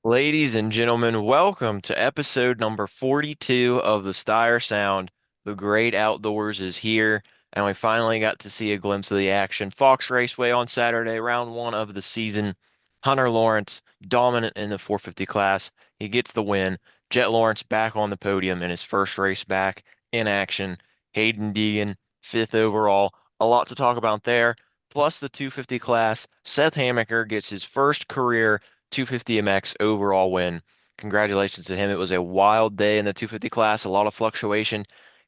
Ladies and gentlemen, welcome to episode number 42 of the Stire Sound. The great outdoors is here, and we finally got to see a glimpse of the action. Fox Raceway on Saturday, round one of the season. Hunter Lawrence, dominant in the 450 class. He gets the win. Jet Lawrence back on the podium in his first race back in action. Hayden Deegan, fifth overall. A lot to talk about there. Plus the 250 class. Seth Hammaker gets his first career 250 MX overall win. Congratulations to him. It was a wild day in the 250 class, a lot of fluctuation.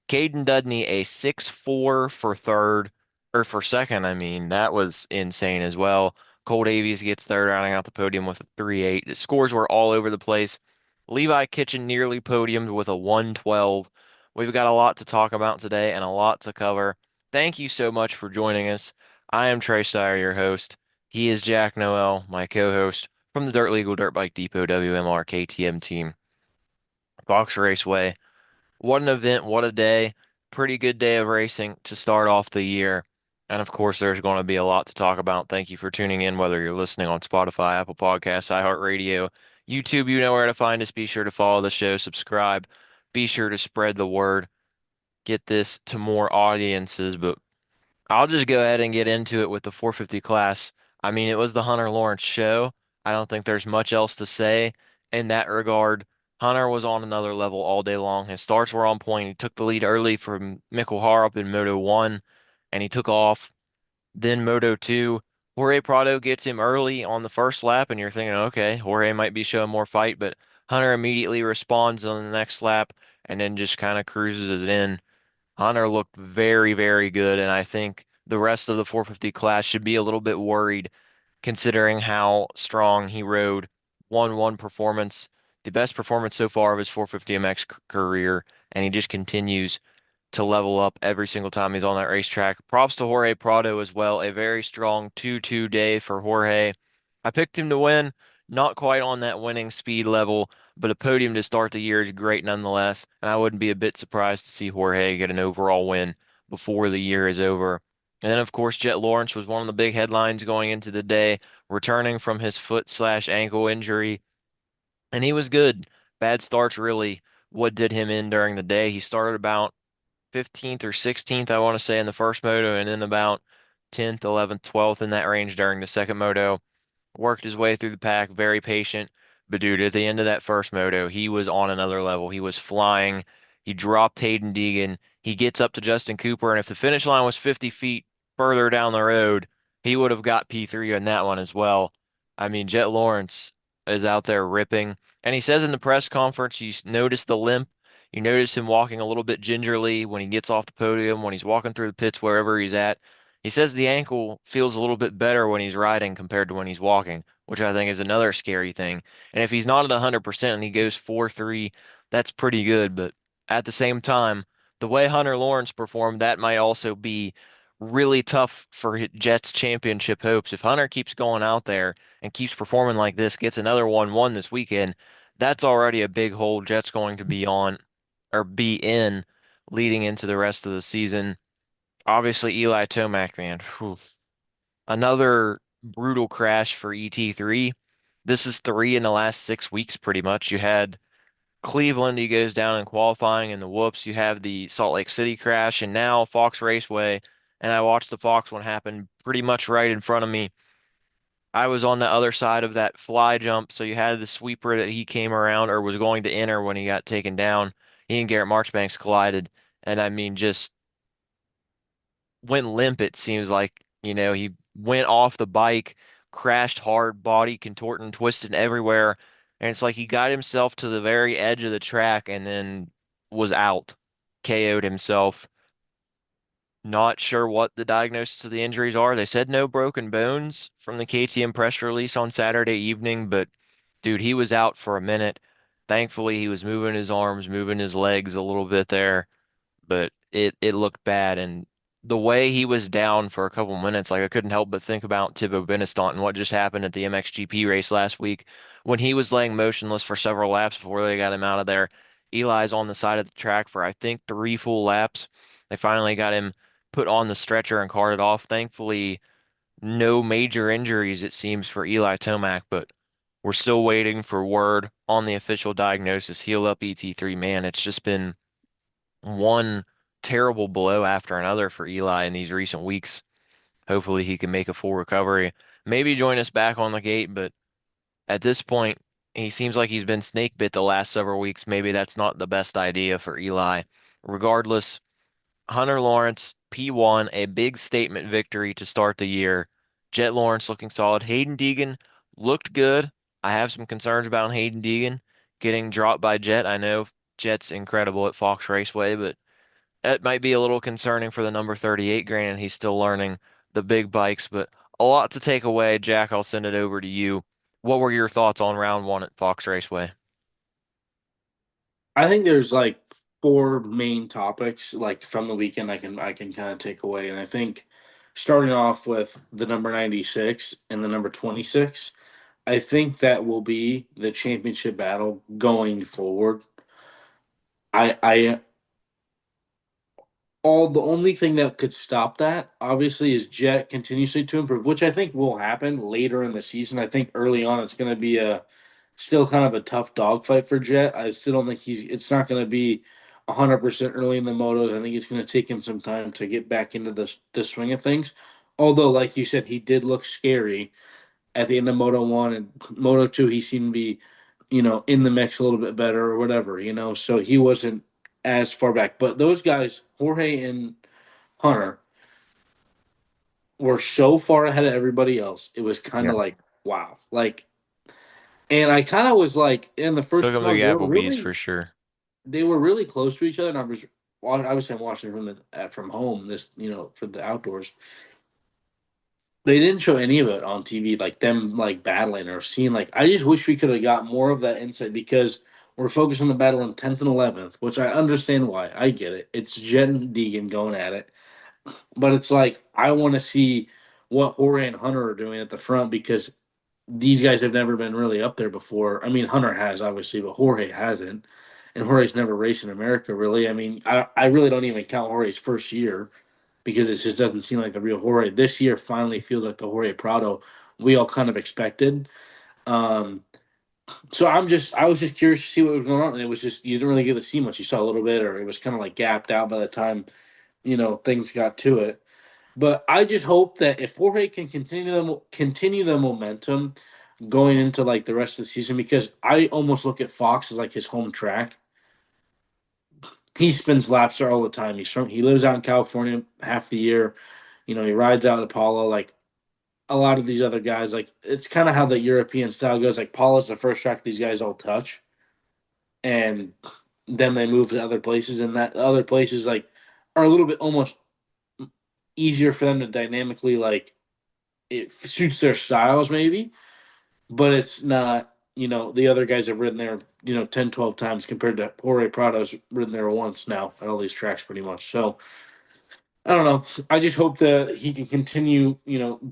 Caden Dudney, a 6-4 for third, or for second, I mean. That was insane as well. Cole Davies gets third, rounding out the podium with a 3-8. The scores were all over the place. Levi Kitchen nearly podiumed with a 112. We've got a lot to talk about today and a lot to cover. Thank you so much for joining us. I am Trey Stire, your host. He is Jack Noel, my co-host from the Dirt Legal Dirt Bike Depot WMR KTM team. Fox Raceway. What an event, what a day. Pretty good day of racing to start off the year. And of course, there's going to be a lot to talk about. Thank you for tuning in, whether you're listening on Spotify, Apple Podcasts, iHeartRadio, YouTube, you know where to find us. Be sure to follow the show, subscribe. Be sure to spread the word, get this to more audiences. But I'll just go ahead and get into it with the 450 class. I mean, it was the Hunter Lawrence show. I don't think there's much else to say in that regard. Hunter was on another level all day long. His starts were on point. He took the lead early from Mikkel Harup in Moto 1, and he took off. Then Moto 2, Jorge Prado gets him early on the first lap, and you're thinking, okay, Jorge might be showing more fight, but Hunter immediately responds on the next lap and then just kind of cruises it in. Hunter looked very, very good, and I think the rest of the 450 class should be a little bit worried considering how strong he rode. 1-1 performance, the best performance so far of his 450 MX career, and he just continues to level up every single time he's on that racetrack. Props to Jorge Prado as well. A very strong 2-2 day for Jorge. I picked him to win, not quite on that winning speed level, but a podium to start the year is great nonetheless. And I wouldn't be a bit surprised to see Jorge get an overall win before the year is over. And then, of course, Jet Lawrence was one of the big headlines going into the day, returning from his foot/ankle injury, and he was good. Bad starts really what did him in during the day. He started about 15th or 16th, I want to say, in the first moto, and then about 10th, 11th, 12th in that range during the second moto. Worked his way through the pack, very patient. But dude, at the end of that first moto, he was on another level. He was flying. He dropped Hayden Deegan. He gets up to Justin Cooper, and if the finish line was 50 feet further down the road, he would have got P3 on that one as well. I mean, Jet Lawrence is out there ripping. And he says in the press conference, you notice the limp. You notice him walking a little bit gingerly when he gets off the podium, when he's walking through the pits, wherever he's at. He says the ankle feels a little bit better when he's riding compared to when he's walking, which I think is another scary thing. And if he's not at 100% and he goes 4-3, that's pretty good. But at the same time, the way Hunter Lawrence performed, that might also be really tough for Jets championship hopes. If Hunter keeps going out there and keeps performing like this, gets another 1-1 this weekend, that's already a big hole Jets going to be on or be in leading into the rest of the season. Obviously, Eli Tomac, man, whew. Another brutal crash for ET3. This is three in the last 6 weeks, pretty much. You had Cleveland, he goes down in qualifying, and the whoops. You have the Salt Lake City crash, and now Fox Raceway. And I watched the Fox one happen pretty much right in front of me. I was on the other side of that fly jump, so you had the sweeper that he came around or was going to enter when he got taken down. He and Garrett Marchbanks collided, and I mean, just went limp, it seems like. He went off the bike, crashed hard, body contorting, twisted everywhere. And it's like he got himself to the very edge of the track and then was out, KO'd himself. Not sure what the diagnosis of the injuries are. They said no broken bones from the KTM press release on Saturday evening, but dude, he was out for a minute. Thankfully, he was moving his arms, moving his legs a little bit there, but it looked bad. And the way he was down for a couple minutes, like I couldn't help but think about Thibaut Benestant and what just happened at the MXGP race last week when he was laying motionless for several laps before they got him out of there. Eli's on the side of the track for I think three full laps. They finally got him put on the stretcher and carted off. Thankfully, no major injuries, it seems, for Eli Tomac, but We're still waiting for word on the official diagnosis. Heel up ET3, man. It's just been one terrible blow after another for Eli in these recent weeks. Hopefully he can make a full recovery. Maybe join us back on the gate, but at this point, he seems like he's been snake bit the last several weeks. Maybe that's not the best idea for Eli. Regardless, Hunter Lawrence, P1, a big statement victory to start the year. Jet Lawrence looking solid. Hayden Deegan looked good. I have some concerns about Hayden Deegan getting dropped by Jet. I know Jet's incredible at Fox Raceway, but that might be a little concerning for the number 38. Granted, he's still learning the big bikes, but a lot to take away. Jack, I'll send it over to you. What were your thoughts on round one at Fox Raceway? I think there's like four main topics like from the weekend I can kind of take away, and I think starting off with the number 96 and the number 26, I think that will be the championship battle going forward. I all the only thing that could stop that obviously is Jet continuously to improve, which I think will happen later in the season. I think early on it's going to be a still kind of a tough dogfight for Jet. I still don't think it's not going to be 100% early in the motos. I think it's going to take him some time to get back into the swing of things. Although, like you said, he did look scary at the end of Moto 1 and Moto 2. He seemed to be, in the mix a little bit better or whatever, so he wasn't as far back. But those guys, Jorge and Hunter, were so far ahead of everybody else. It was kind Yeah. of like, wow. And I kind of was like, in the first Took him few to the rounds, Applebee's for sure. they were really close to each other. And I was saying watching from from home this, for the outdoors. They didn't show any of it on TV, like them like battling or seeing. Like, I just wish we could have got more of that insight because we're focused on the battle in 10th and 11th, which I understand why. I get it. It's Jet and Deegan going at it, but it's like I want to see what Jorge and Hunter are doing at the front because these guys have never been really up there before. I mean, Hunter has obviously, but Jorge hasn't, and Jorge's never raced in America really. I mean, I really don't even count Jorge's first year because it just doesn't seem like the real Jorge. This year finally feels like the Jorge Prado we all kind of expected. Um, so I was just curious to see what was going on, and it was just you didn't really get to see much. You saw a little bit, or it was kind of like gapped out by the time things got to it. But I just hope that if Jorge can continue the momentum going into like the rest of the season, because I almost look at Fox as like his home track. He spins laps there all the time. He lives out in California half the year. He rides out at Apollo. Like a lot of these other guys, like it's kind of how the European style goes. Like Apollo's the first track these guys all touch, and then they move to other places, and that other places like are a little bit almost easier for them to dynamically like it suits their styles maybe, but it's not. The other guys have ridden there, 10, 12 times compared to Jorge Prado's ridden there once now at all these tracks pretty much. So I don't know. I just hope that he can continue,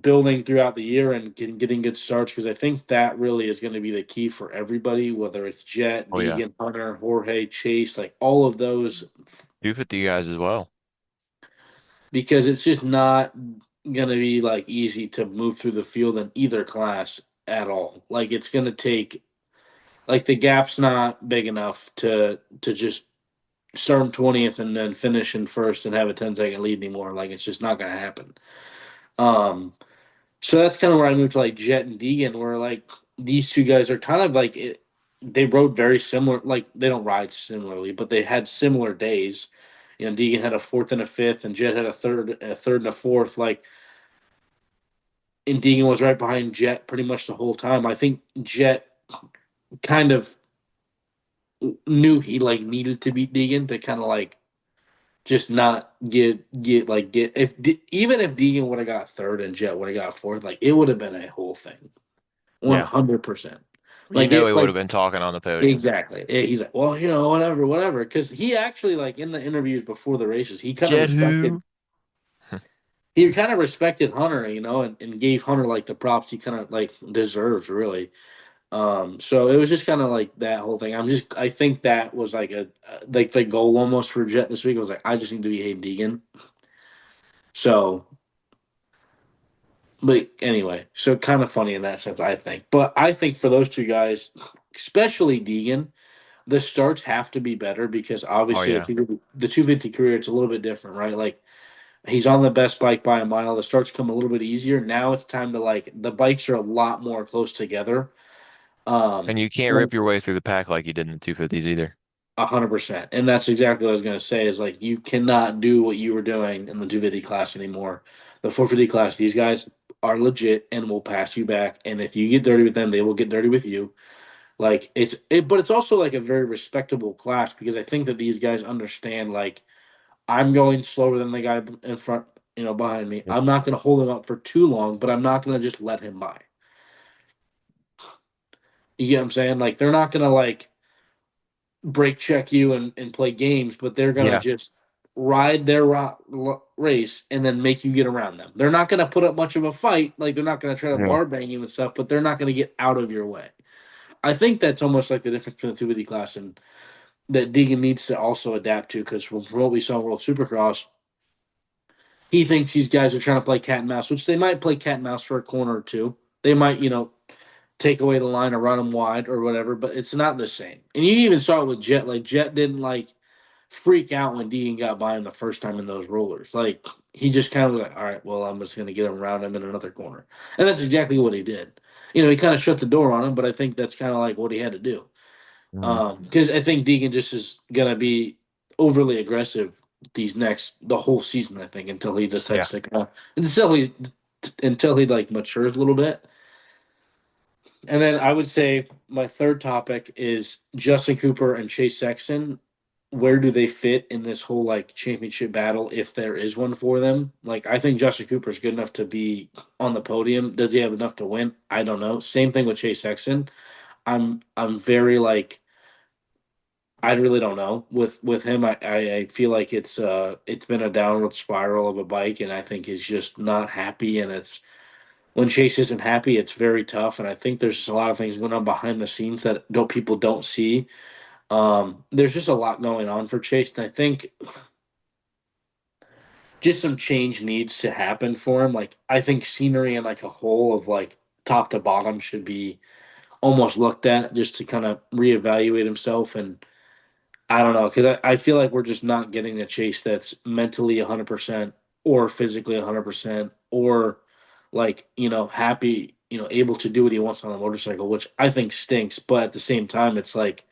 building throughout the year and getting good starts because I think that really is going to be the key for everybody, whether it's Jet, Oh yeah. Deegan, Hunter, Jorge, Chase, like all of those, 250 guys as well. because it's just not going to be like easy to move through the field in either class at all. Like it's going to take like the gap's not big enough to just start in 20th and then finish in first and have a 10-second lead anymore. Like it's just not going to happen. Um, so that's kind of where I moved to like Jet and Deegan, where like these two guys are kind of like it, they rode very similar. Like they don't ride similarly, but they had similar days. Deegan had a fourth and a fifth, and Jet had a third and a fourth. Like, and Deegan was right behind Jet pretty much the whole time. I think Jet kind of knew he like needed to beat Deegan to kind of like just not get even if Deegan would have got third and Jet would have got fourth, like it would have been a whole thing. Yeah. 100%. You Like know he it would have like been talking on the podium. exactly. He's like, well, whatever. Because he actually like in the interviews before the races, Jet who? he kind of respected Hunter, and gave Hunter like the props he kind of like deserves really. So it was just kind of like that whole thing. I think that was like like the goal almost for Jet this week. It was like I just need to be Hayden Deegan. So But anyway, so kind of funny in that sense, I think. But I think for those two guys, especially Deegan, the starts have to be better because Oh obviously yeah. the 250 career it's a little bit different, right? Like he's on the best bike by a mile. The starts come a little bit easier. Now it's time to like the bikes are a lot more close together. And you can't When rip your way through the pack like you did in the 250s either. 100%, and that's exactly what I was going to say. Is like you cannot do what you were doing in the 250 class anymore. The 450 class, these guys are legit and will pass you back. And if you get dirty with them, they will get dirty with you. Like but it's also like a very respectable class because I think that these guys understand like I'm going slower than the guy in front, behind me. Yep. I'm not going to hold him up for too long, but I'm not going to just let him by. You get what I'm saying? Like they're not going to like break check you and play games, but they're going to Yeah. just ride their race and then make you get around them. They're not going to put up much of a fight. Like they're not going to try to Yeah. bar bang you and stuff, but they're not going to get out of your way. I think that's almost like the difference between the 250 class and that Deegan needs to also adapt to because from what we saw in World Supercross, he thinks these guys are trying to play cat and mouse, which they might play cat and mouse for a corner or two. They might, take away the line or run them wide or whatever, but it's not the same. And you even saw it with Jet. Like Jet didn't like freak out when Deegan got by him the first time in those rollers. Like he just kind of was like, all right, well, I'm just going to get him around him in another corner, and that's exactly what he did. He kind of shut the door on him, but I think that's kind of like what he had to do. Mhm. Because I think Deegan just is gonna be overly aggressive the whole season. I think until he Yeah. decides to until he like matures a little bit. And then I would say my third topic is Justin Cooper and Chase Sexton. Where do they fit in this whole like championship battle if there is one for them? Like I think Justin Cooper is good enough to be on the podium. Does he have enough to win? I don't know. Same thing with Chase Sexton. I'm very like I really don't know with him. I feel like it's been a downward spiral of a bike, and I think he's just not happy. And it's when Chase isn't happy, it's very tough. And I think there's just a lot of things going on behind the scenes that don't people don't see. There's just a lot going on for Chase, and I think just some change needs to happen for him. Like I think scenery and like a whole of like top to bottom should be almost looked at just to kind of reevaluate himself and I don't know because I feel like we're just not getting a Chase that's mentally 100% or physically 100% or like happy able to do what he wants on the motorcycle, which I think stinks. But at the same time, it's like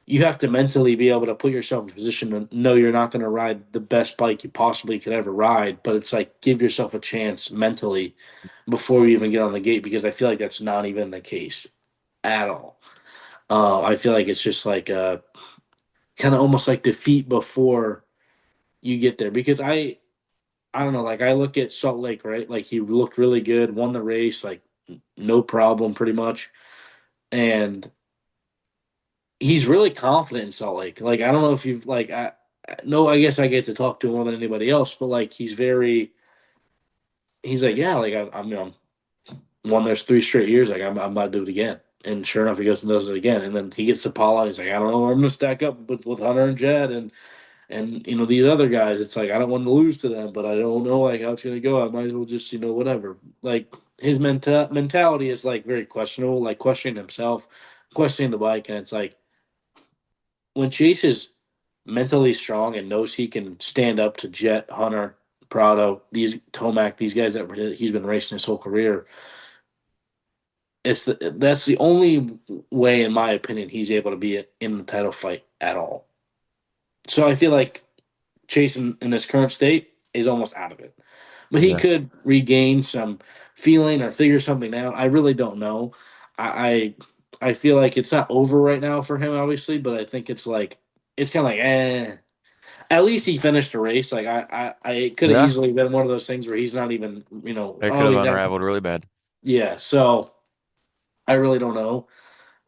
you have to mentally be able to put yourself in a position to know you're not going to ride the best bike you possibly could ever ride. But it's like give yourself a chance mentally before you even get on the gate because I feel like that's not even the case at all. I feel like it's just like kind of almost like defeat before you get there because I don't know like I look at Salt Lake right like he looked really good won the race like no problem pretty much and he's really confident in Salt Lake like I don't know if you've like no I guess I get to talk to him more than anybody else but like he's like yeah like I'm won there's 3 straight years like I'm about to do it again and sure enough he goes and does it again and then he gets to Paula and he's like I don't know where I'm gonna stack up with Hunter and Jed and these other guys, it's like I don't want to lose to them, but I don't know like how it's gonna go. I might as well just whatever. Like his mentality is like very questionable, like questioning himself, questioning the bike, and it's like when Chase is mentally strong and knows he can stand up to Jet, Hunter, Prado, these Tomac, these guys that he's been racing his whole career. That's the only way, in my opinion, he's able to be in the title fight at all. So I feel like Chase in his current state is almost out of it. But he Yeah. could regain some feeling or figure something out. I really don't know. I feel like it's not over right now for him, obviously, but I think it's kind of like At least he finished a race. Like I it could have Yeah. easily been one of those things where he's not even It could oh have he's out. unraveled really bad. Yeah. So I really don't know.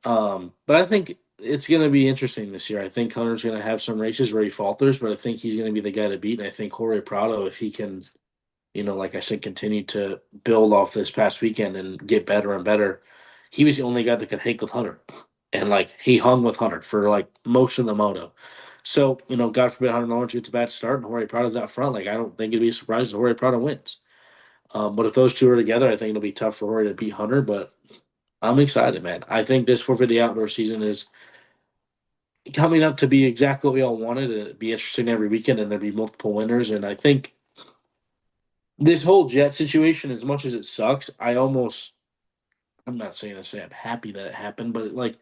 But I think it's going to be interesting this year. I think Hunter's going to have some races where he falters, but I think he's going to be the guy to beat. And I think Jorge Prado, if he can, like I said, continue to build off this past weekend and get better and better, he was the only guy that could hang with Hunter. And like he hung with Hunter for like most of the moto. So, God forbid Hunter Lawrence gets a bad start and Jorge Prado's out front. Like I don't think it'd be a surprise if Jorge Prado wins. But if those two are together, I think it'll be tough for Rory to beat Hunter. But I'm excited, man. I think this 450 outdoor season is coming up to be exactly what we all wanted. It'd be interesting every weekend, and there'd be multiple winners. And I think this whole jet situation, as much as it sucks, I'm not saying to say I'm happy that it happened, but like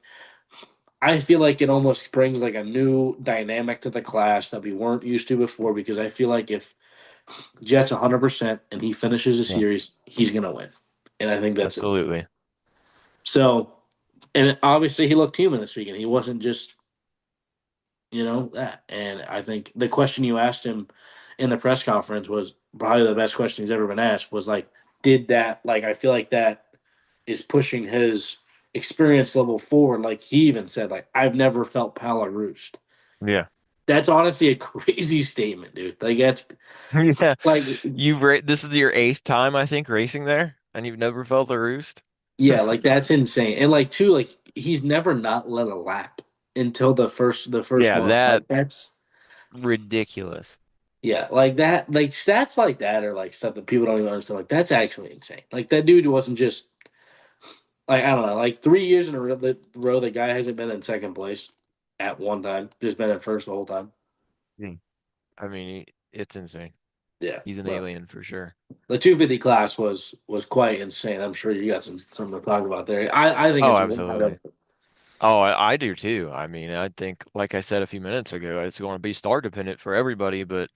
I feel like it almost brings like a new dynamic to the class that we weren't used to before. Because I feel like if Jet's 100% and he finishes the Yeah, series, he's gonna win, and I think that's it. absolutely. So, and obviously he looked human this weekend. He wasn't just that. And I think the question you asked him in the press conference was probably the best question he's ever been asked. Was like, did that like I feel like that is pushing his experience level forward. Like he even said, like I've never felt Pala roost. Yeah. That's honestly a crazy statement, dude. Like that's Yeah. like This is your eighth time, I think, racing there, and you've never felt the roost? yeah, like that's insane. And like too, like he's never not led a lap until the first Yeah, one. that Like that's ridiculous. yeah, like that, like stats like that are like stuff that people don't even understand. Like that's actually insane. Like that dude wasn't just like I don't know, like 3 years in a row, the guy hasn't been in second place at one time, just been in first the whole time. Mm. I mean, it's insane. Yeah, He's an but alien for sure. the 250 class was quite insane. I'm sure you got something to talk about there. I think Oh, it's wide absolutely. open. Oh, I do too. I mean, I think, like I said a few minutes ago, it's going to be star dependent for everybody. But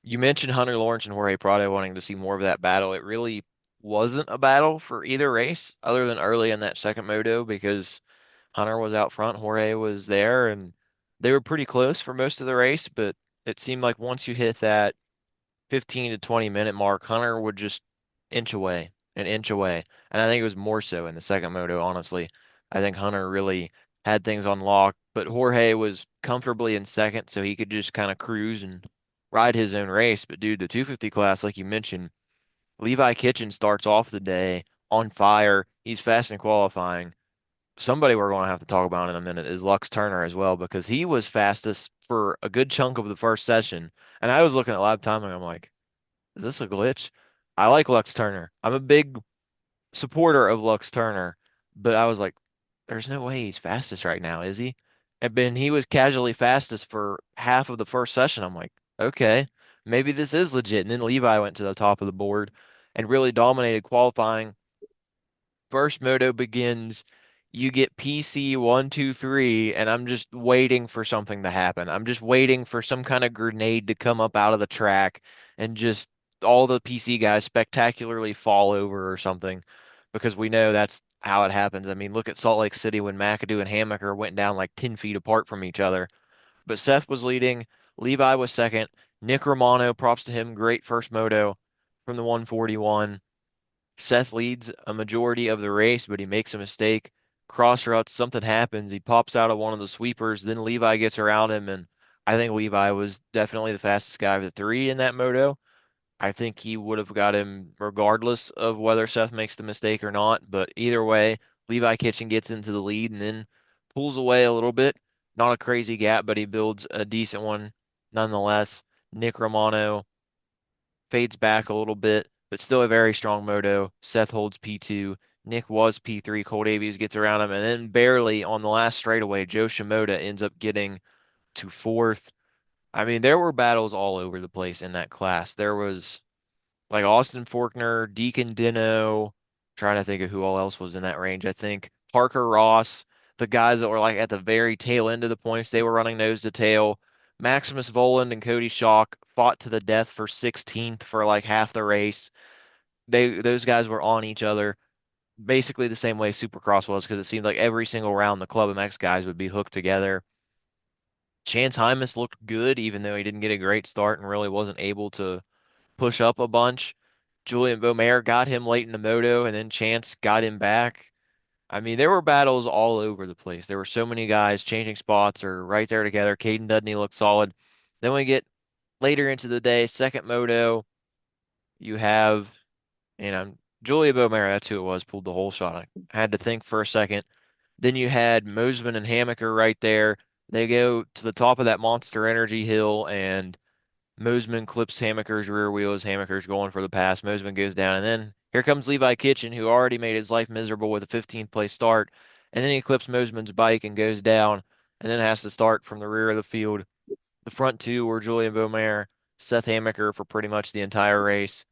you mentioned Hunter Lawrence and Jorge Prado wanting to see more of that battle. It really wasn't a battle for either race, other than early in that second moto, because Hunter was out front, Jorge was there, and they were pretty close for most of the race. But it seemed like once you hit that 15 to 20 minute mark, Hunter would just inch away and inch away. And I think it was more so in the second moto, honestly. I think Hunter really had things on lock, but Jorge was comfortably in second, so he could just kind of cruise and ride his own race. But dude, the 250 class, like you mentioned, Levi Kitchen starts off the day on fire. He's fast in qualifying. Somebody we're going to have to talk about in a minute is Lux Turner as well, because he was fastest for a good chunk of the first session. And I was looking at lap time and I'm like, is this a glitch? I like Lux Turner. I'm a big supporter of Lux Turner, but I was like, there's no way he's fastest right now, is he? And then he was casually fastest for half of the first session. I'm like, okay, maybe this is legit. And then Levi went to the top of the board and really dominated qualifying. First moto begins. You get PC 1, 2, 3, and I'm just waiting for something to happen. I'm just waiting for some kind of grenade to come up out of the track and just all the PC guys spectacularly fall over or something because we know that's how it happens. I mean, look at Salt Lake City when McAdoo and Hammaker went down like 10 feet apart from each other. But Seth was leading, Levi was second, Nick Romano, props to him, great first moto from the 141. Seth leads a majority of the race, but he makes a mistake. Cross ruts, something happens. He pops out of one of the sweepers. Then Levi gets around him, and I think Levi was definitely the fastest guy of the three in that moto. I think he would have got him regardless of whether Seth makes the mistake or not. But either way, Levi Kitchen gets into the lead and then pulls away a little bit. Not a crazy gap, but he builds a decent one nonetheless. Nick Romano fades back a little bit, but still a very strong moto. Seth holds P2. Nick was P3. Cole Davies gets around him, and then barely on the last straightaway, Joe Shimoda ends up getting to fourth. I mean, there were battles all over the place in that class. There was like Austin Forkner, Deacon Dino, trying to think of who all else was in that range. I think Parker Ross, the guys that were like at the very tail end of the points, they were running nose to tail. Maximus Voland and Cody Schock fought to the death for 16th for like half the race. Those guys were on each other basically the same way Supercross was because it seemed like every single round the Club MX guys would be hooked together. Chance Hymas looked good even though he didn't get a great start and really wasn't able to push up a bunch. Julian Beaumaire got him late in the moto, and then Chance got him back. I mean, there were battles all over the place. There were so many guys changing spots or right there together. Caden Dudney looked solid. Then we get later into the day, second moto, you have, you know, Julia Beaumaire, that's who it was, pulled the whole shot. I had to think for a second. Then you had Mosman and Hammaker right there. They go to the top of that Monster Energy hill, and Mosman clips Hammaker's rear wheels. Hammaker's going for the pass. Mosman goes down, and then here comes Levi Kitchen, who already made his life miserable with a 15th place start. And then he clips Mosman's bike and goes down, and then has to start from the rear of the field. The front two were Julian Beaumaire, Seth Hammaker for pretty much the entire race.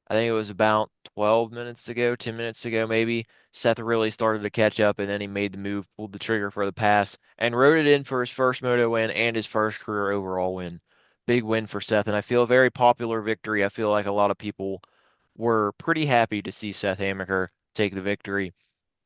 I think it was about 12 minutes to go, 10 minutes to go, maybe. Seth really started to catch up, and then he made the move, pulled the trigger for the pass, and rode it in for his first moto win and his first career overall win. Big win for Seth, and I feel a very popular victory. I feel like a lot of people were pretty happy to see Seth Hammaker take the victory.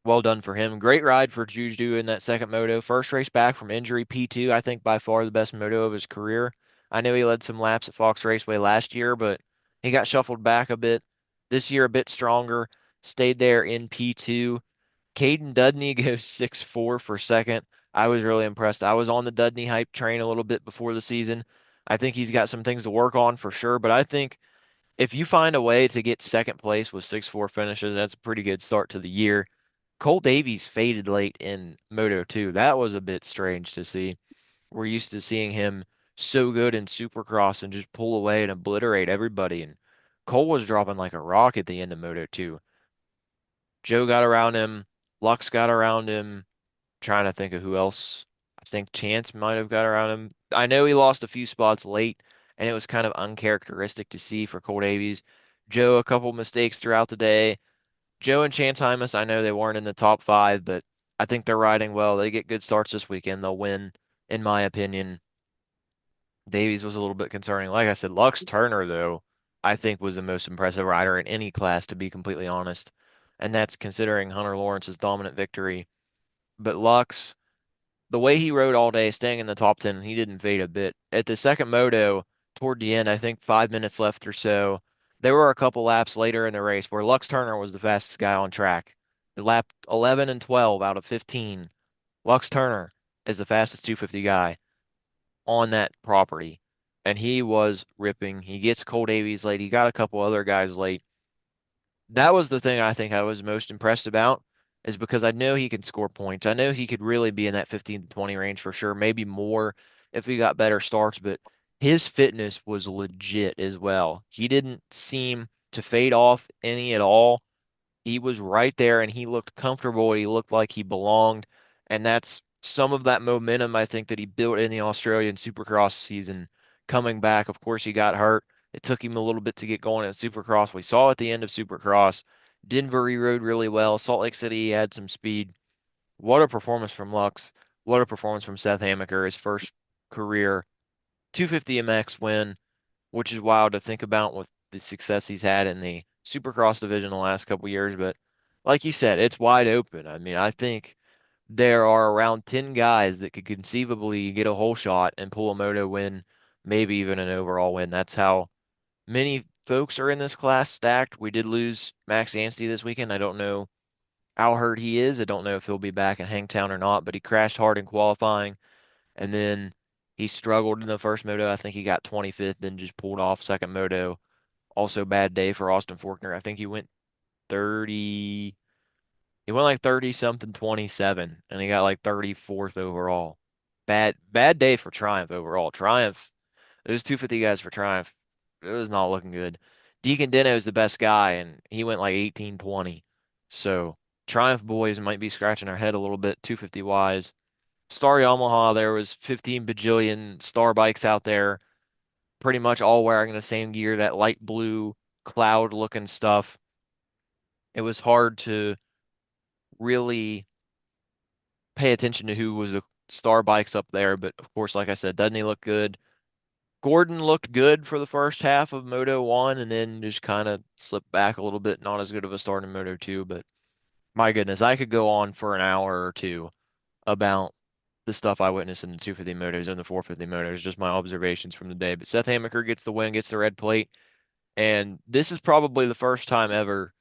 Well done for him. Great ride for Juju in that second moto. First race back from injury, P2, I think by far the best moto of his career. I know he led some laps at Fox Raceway last year, but he got shuffled back a bit. This year, a bit stronger. Stayed there in P2. Caden Dudney goes 6-4 for second. I was really impressed. I was on the Dudney hype train a little bit before the season. I think he's got some things to work on for sure, but I think if you find a way to get second place with 6-4 finishes, that's a pretty good start to the year. Cole Davies faded late in Moto 2. That was a bit strange to see. We're used to seeing him so good in Supercross and just pull away and obliterate everybody. And Cole was dropping like a rock at the end of Moto 2. Joe got around him. Lux got around him. Trying to think of who else. I think Chance might have got around him. I know he lost a few spots late, and it was kind of uncharacteristic to see for Cole Davies. Joe, a couple mistakes throughout the day. Joe and Chance Hymas, I know they weren't in the top five, but I think they're riding well. They get good starts this weekend. They'll win, in my opinion. Davies was a little bit concerning. Like I said, Lux Turner, though, I think was the most impressive rider in any class, to be completely honest. And that's considering Hunter Lawrence's dominant victory. But Lux, the way he rode all day, staying in the top 10, he didn't fade a bit. At the second moto, toward the end, I think 5 minutes left or so, there were a couple laps later in the race where Lux Turner was the fastest guy on track. Lap 11 and 12 out of 15, Lux Turner is the fastest 250 guy on that property. And he was ripping. He gets Cole Davies late. He got a couple other guys late. That was the thing I think I was most impressed about is because I know he can score points. I know he could really be in that 15 to 20 range for sure, maybe more if he got better starts, but his fitness was legit as well. He didn't seem to fade off any at all. He was right there and he looked comfortable. He looked like he belonged. And that's some of that momentum I think that he built in the Australian Supercross season coming back. Of course, he got hurt. It took him a little bit to get going at Supercross. We saw at the end of Supercross, Denver he rode really well. Salt Lake City he had some speed. What a performance from Lux. What a performance from Seth Hammaker, his first career 250 MX win, which is wild to think about with the success he's had in the Supercross division the last couple years. But like you said, it's wide open. I mean, I think there are around 10 guys that could conceivably get a whole shot and pull a moto win, maybe even an overall win. That's how many folks are in this class stacked. We did lose Max Anstey this weekend. I don't know how hurt he is. I don't know if he'll be back in Hangtown or not, but he crashed hard in qualifying. And then he struggled in the first moto. I think he got 25th, then just pulled off second moto. Also bad day for Austin Forkner. I think he went 30, he went like 30 something 27 and he got like 34th overall. Bad day for Triumph overall. Triumph, those 250 guys for Triumph, it was not looking good. Deacon Deno is the best guy and he went like 18-20. So Triumph boys might be scratching our head a little bit 250 wise. Star Yamaha, there was 15 bajillion star bikes out there, pretty much all wearing the same gear, that light blue cloud looking stuff. It was hard to really pay attention to who was the star bikes up there, but of course, like I said, Dudney looked good. Gordon looked good for the first half of Moto 1 and then just kind of slipped back a little bit, not as good of a start in Moto 2, but my goodness, I could go on for an hour or two about the stuff I witnessed in the 250 motos and the 450 motos, just my observations from the day. But Seth Hammaker gets the win, gets the red plate, and this is probably the first time ever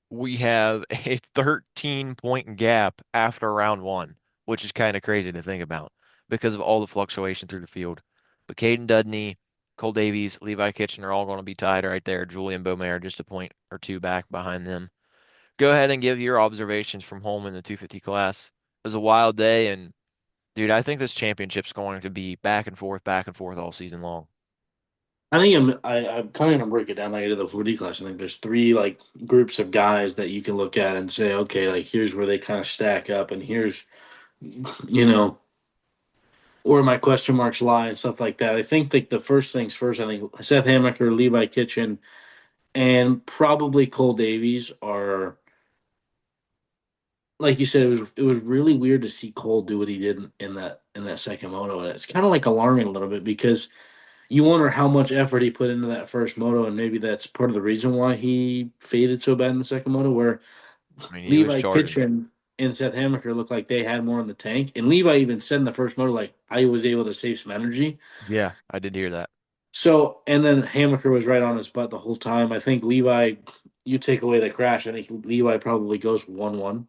we have a 13-point gap after round one, which is kind of crazy to think about because of all the fluctuation through the field. But Caden Dudney, Cole Davies, Levi Kitchen are all going to be tied right there. Julian Beaumaire just a point or two back behind them. Go ahead and give your observations from home in the 250 class. It was a wild day, and dude, I think this championship's going to be back and forth all season long. I'm kind of gonna break it down like I did the 4D class. I think there's three like groups of guys that you can look at and say, okay, like here's where they kind of stack up, and here's you know where my question marks lie and stuff like that. I think like the first things first. I think Seth Hammaker, Levi Kitchen, and probably Cole Davies are like you said. It was really weird to see Cole do what he did in that second moto, and it's kind of like alarming a little bit because you wonder how much effort he put into that first moto, and maybe that's part of the reason why he faded so bad in the second moto, where I mean, he was Levi charging. Kitchen and Seth Hammaker looked like they had more in the tank. And Levi even said in the first moto, like, I was able to save some energy. Yeah, I did hear that. So, and then Hammaker was right on his butt the whole time. I think Levi, you take away the crash, I think Levi probably goes 1-1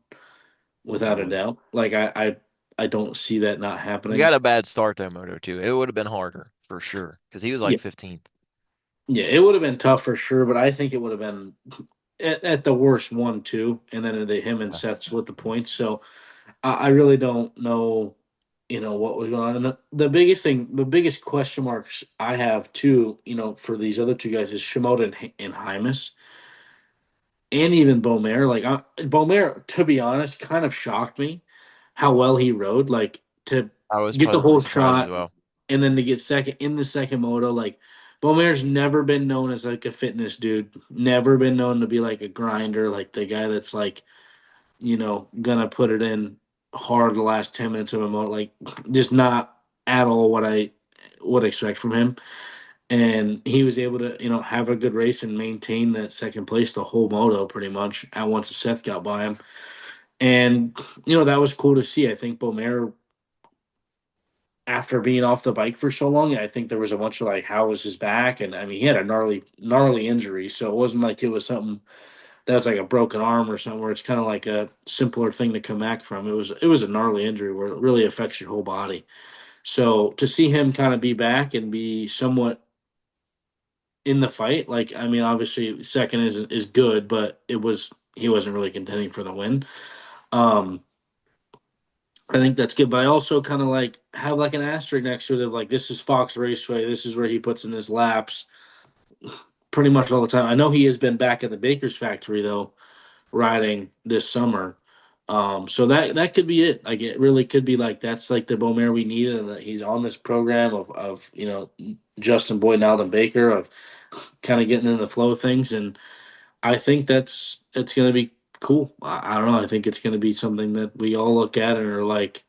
without a Probably. doubt. Like, I don't see that not He happening. got a bad start though, Moto too. It would have been harder for sure because he was like Yeah. 15th. Yeah, it would have been tough for sure, but I think it would have been at the worst 1-2, and then him and Yeah. Seth split the points. So I really don't know, what was going on. And the biggest thing, the biggest question marks I have too, for these other two guys is Shimoda and Hymus, and even Beaumer. Like Beaumer, to be honest, kind of shocked me how well he rode. Like to I was get the pleasantly whole surprised as shot, well. and then to get second in the second moto. Like Beaumer's never been known as like a fitness dude. Never been known to be like a grinder, like the guy that's like gonna put it in hard the last 10 minutes of a moto. Like just not at all what I would expect from him. And he was able to, have a good race and maintain that second place the whole moto pretty much. At once Seth got by him, and that was cool to see. I think Beaumer, after being off the bike for so long, I think there was a bunch of like, how was his back? And I mean, he had a gnarly injury, so it wasn't like it was something that was like a broken arm or something where it's kind of like a simpler thing to come back from. It was a gnarly injury where it really affects your whole body. So to see him kind of be back and be somewhat in the fight, like I mean, obviously second is good, but he wasn't really contending for the win. Um, I think that's good, but I also kind of like have like an asterisk next to it of like this is Fox Raceway, this is where he puts in his laps pretty much all the time. I know he has been back at the Baker's factory though, riding this summer. So that could be it. Like it really could be like that's like the Beaumer we needed, and that he's on this program of Justin Boyd and Alden Baker of kind of getting in the flow of things, and I think it's going to be cool. I don't know. I think it's going to be something that we all look at and are like,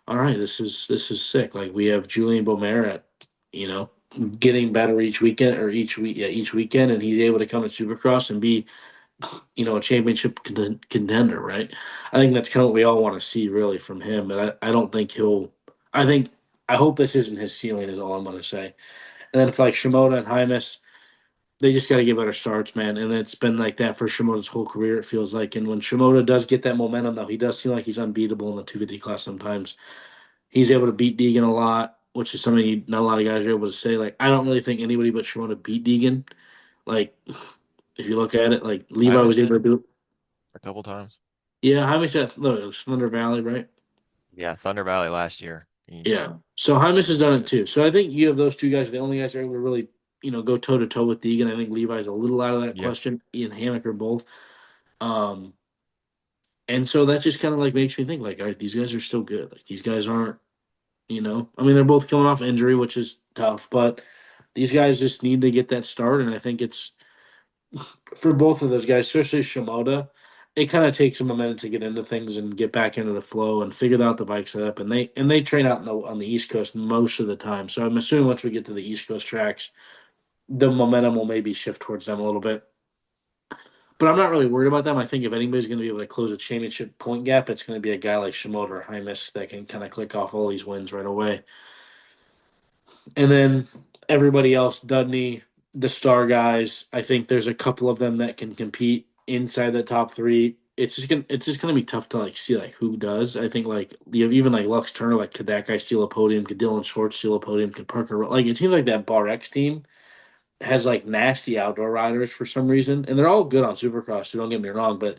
all right, this is sick. Like we have Julian Beaumer at you know getting better each weekend or each weekend, and he's able to come to Supercross and be a championship contender, right? I think that's kind of what we all want to see really from him. But I don't think he'll. I think I hope this isn't his ceiling. Is all I'm going to say. And then for like Shimoda and Hymus, they just got to get better starts, man. And it's been like that for Shimoda's whole career. It feels like, and when Shimoda does get that momentum, though, he does seem like he's unbeatable in the 250 class. Sometimes he's able to beat Deegan a lot, which is something not a lot of guys are able to say. Like I don't really think anybody but Shimoda beat Deegan. Like if you look at it, like Levi Hymus was able did to do it. a couple times. Yeah, Hymus at look, it was Thunder Valley, right? Yeah, Thunder Valley last year. Yeah. So Hymus has done Did it it. too. So I think you have those two guys, are the only guys that are able to really, go toe to toe with Deegan. I think Levi's a little out of that Yeah. question. Ian Hammaker both. Um, and so that just kind of like makes me think like, all right, these guys are still good. Like these guys aren't, I mean, they're both coming off injury, which is tough, but these guys just need to get that start. And I think it's for both of those guys, especially Shimoda, it kind of takes them a minute to get into things and get back into the flow and figure out the bike setup. And they train out on the East Coast most of the time. So I'm assuming once we get to the East Coast tracks, the momentum will maybe shift towards them a little bit. But I'm not really worried about them. I think if anybody's going to be able to close a championship point gap, it's going to be a guy like Shimoda or Hymus that can kind of click off all these wins right away. And then everybody else, Dudney, the star guys, I think there's a couple of them that can compete inside the top three. It's just gonna be tough to like see like who does. I think like you have even like Lux Turner, like could that guy steal a podium? Could Dylan Short steal a podium? Could Parker like it seems like that Bar X team has like nasty outdoor riders for some reason, and they're all good on Supercross. So don't get me wrong, but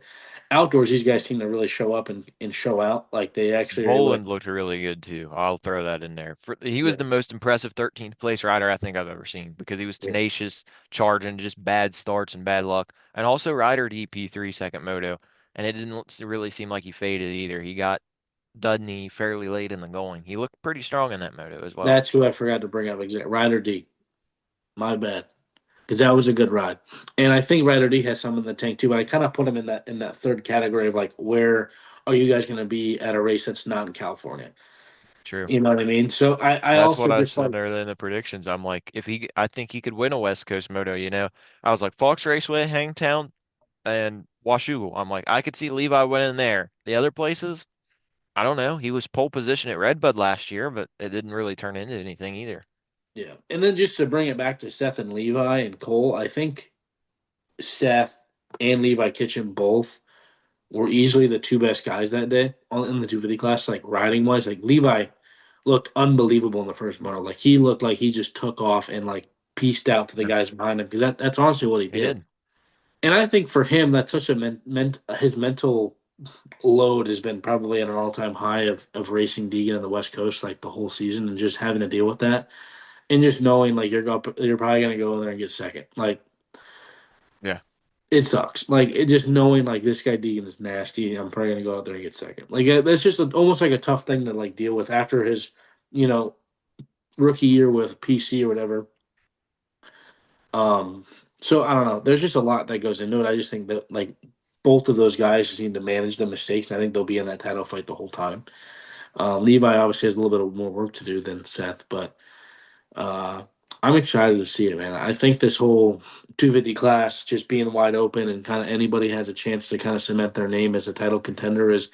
outdoors, these guys seem to really show up and show out. Like they actually are able to. Voland looked really good too. I'll throw that in there. He was Yeah, the most impressive 13th place rider I think I've ever seen because he was yeah. tenacious, charging, just bad starts and bad luck. And also rider DP3 second moto. And it didn't really seem like he faded either. He got Dudney fairly late in the going. He looked pretty strong in that moto as well. That's who I forgot to bring up. Exact Ryder D. My bad, because that was a good ride, and I think Ryder D has some in the tank too. But I kind of put him in that third category of like, where are you guys going to be at a race that's not in California? True. You know what I mean? So I That's also what I just said like, earlier in the predictions. I'm like, I think he could win a West Coast moto. I was like, Fox Raceway, Hangtown, and Washoe. I'm like, I could see Levi winning there. The other places, I don't know. He was pole position at Redbud last year, but it didn't really turn into anything either. yeah. And then just to bring it back to Seth and Levi and Cole, I think Seth and Levi Kitchen both were easily the two best guys that day in the 250 class, like riding wise. Like Levi looked unbelievable in the first moto. Like he looked like he just took off and like pieced out to the Yeah, guys behind him because that's honestly what he he did. did. And I think for him, that's such a his mental load has been probably at an all time high of racing Deegan on the West Coast like the whole season and just having to deal with that and just knowing like you're probably gonna go in there and get second. Like Yeah, it sucks. Like it just knowing like this guy Deegan is nasty. I'm probably gonna go out there and get second. Like that's just almost like a tough thing to like deal with after his you know rookie year with PC or whatever. Um, so I don't know. There's just a lot that goes into it. I just think that like both of those guys just need to manage the mistakes. I think they'll be in that title fight the whole time. Levi obviously has a little bit more work to do than Seth, but uh, I'm excited to see it, man. I think this whole 250 class just being wide open and kind of anybody has a chance to kind of cement their name as a title contender is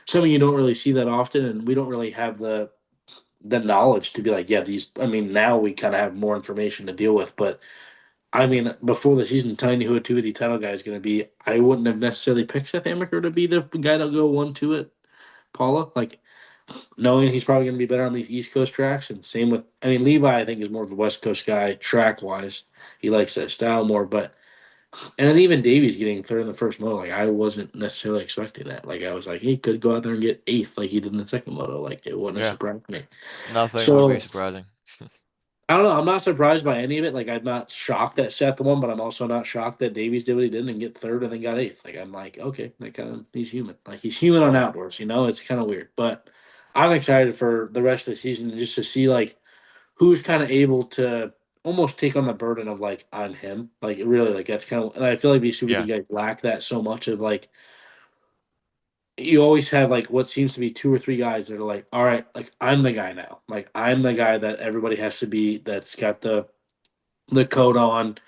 something you don't really see that often, and we don't really have the knowledge to be like, yeah, these. I mean, now we kind of have more information to deal with, but I mean, before the season, telling you who a 250 title guy is going to be, I wouldn't have necessarily picked Seth Hammaker to be the guy to go 1-2 at Paula. Like, knowing he's probably going to be better on these East Coast tracks. And same with, I mean, Levi, I think, is more of a West Coast guy track wise. He likes that style more. But, and then even Davies getting third in the first moto, like, I wasn't necessarily expecting that. Like, I was like, he could go out there and get eighth like he did in the second moto. Like, it wouldn't have yeah. surprised me. Nothing would be So, surprising. I don't know. I'm not surprised by any of it. Like, I'm not shocked that Seth won, but I'm also not shocked that Davies did what he did and get third and then got eighth. Like, I'm like, okay, that kind of he's human. Like, he's human on Yeah. outdoors. It's kind of weird, but I'm excited for the rest of the season just to see like who's kind of able to almost take on the burden of like I'm him. Like, really, like that's kind of. And I feel like these two Yeah. guys lack that so much of like you always have like what seems to be two or three guys that are like, all right, like I'm the guy now. Like I'm the guy that everybody has to be. That's got the coat on.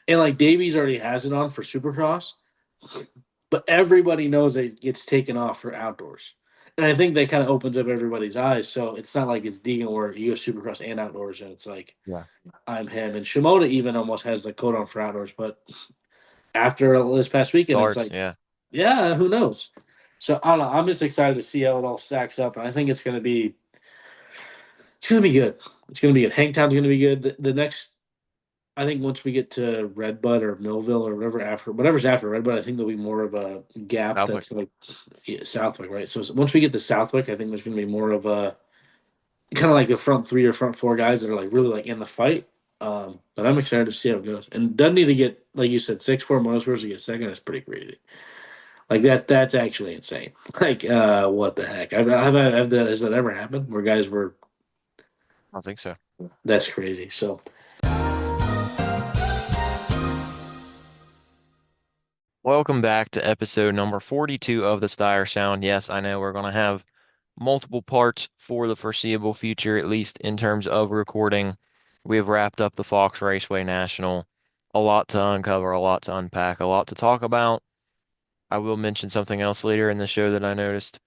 And like Davies already has it on for Supercross, but everybody knows that it gets taken off for outdoors. And I think that kind of opens up everybody's eyes. So it's not like it's Deegan where you go Supercross and outdoors and it's like Yeah. I'm him. And Shimoda even almost has the coat on for outdoors, but after this past weekend, it's Starts. like, Yeah. yeah, who knows? So I don't know. I'm just excited to see how it all stacks up, and I think it's gonna be good. It's gonna be good. Hangtown's gonna be good. The next I think once we get to Redbud or Millville or whatever's after Redbud, I think there'll be more of a gap Southwick. that's like yeah, Southwick, right? So once we get to Southwick, I think there's going to be more of a kind of like the front three or front four guys that are like really like in the fight. But I'm excited to see how it goes. And doesn't need to get like you said 6'4" motorsports to get second. That's pretty crazy. Like that's actually insane. Like what the heck? Has that ever happened where guys were? I think so. That's crazy. So Welcome back to episode number 42 of the Stire Sound. Yes, I know we're going to have multiple parts for the foreseeable future, at least in terms of recording. We have wrapped up the Fox Raceway National. A lot to uncover, a lot to unpack, a lot to talk about. I will mention something else later in the show that I noticed,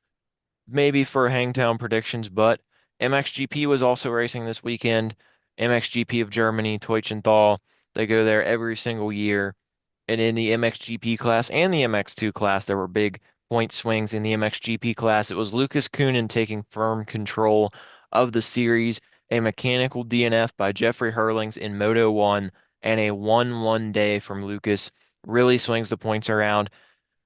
maybe for Hangtown predictions, but MXGP was also racing this weekend. MXGP of Germany, Teutschenthal. They go there every single year. And in the MXGP class and the MX2 class, there were big point swings. In the MXGP class, it was Lucas Coenen taking firm control of the series, a mechanical DNF by Jeffrey Hurlings in Moto 1, and a 1-1 day from Lucas really swings the points around.